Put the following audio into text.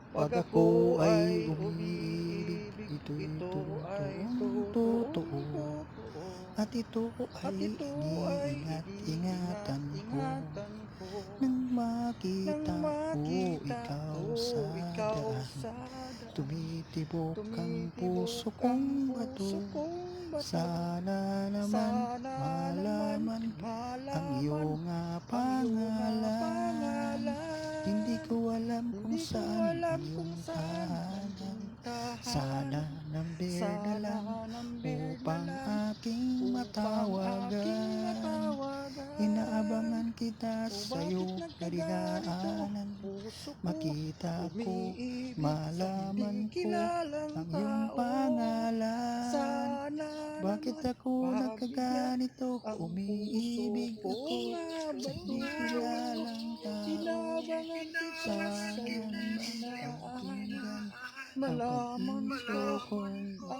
Pag ako ay umiibig, ito'y totoong at ito ay iniingat-ingatan ko. Nang makita ko ikaw sa daan, tumitibok ang puso kong bato. Sana naman malaman ang iyong pangalan. Hindi ko alam kung saan ang iyong tahanan. Sana number na lang upang aking matawagan. Inaabangan kita sa iyong darigaanan. Makita ko, malaman ko ang iyong pangalan. Bakit ako nagkaganito? Umiibig ako sa hindi kilalang tao. Sana naman pakinggan ang pag-iso kong ito.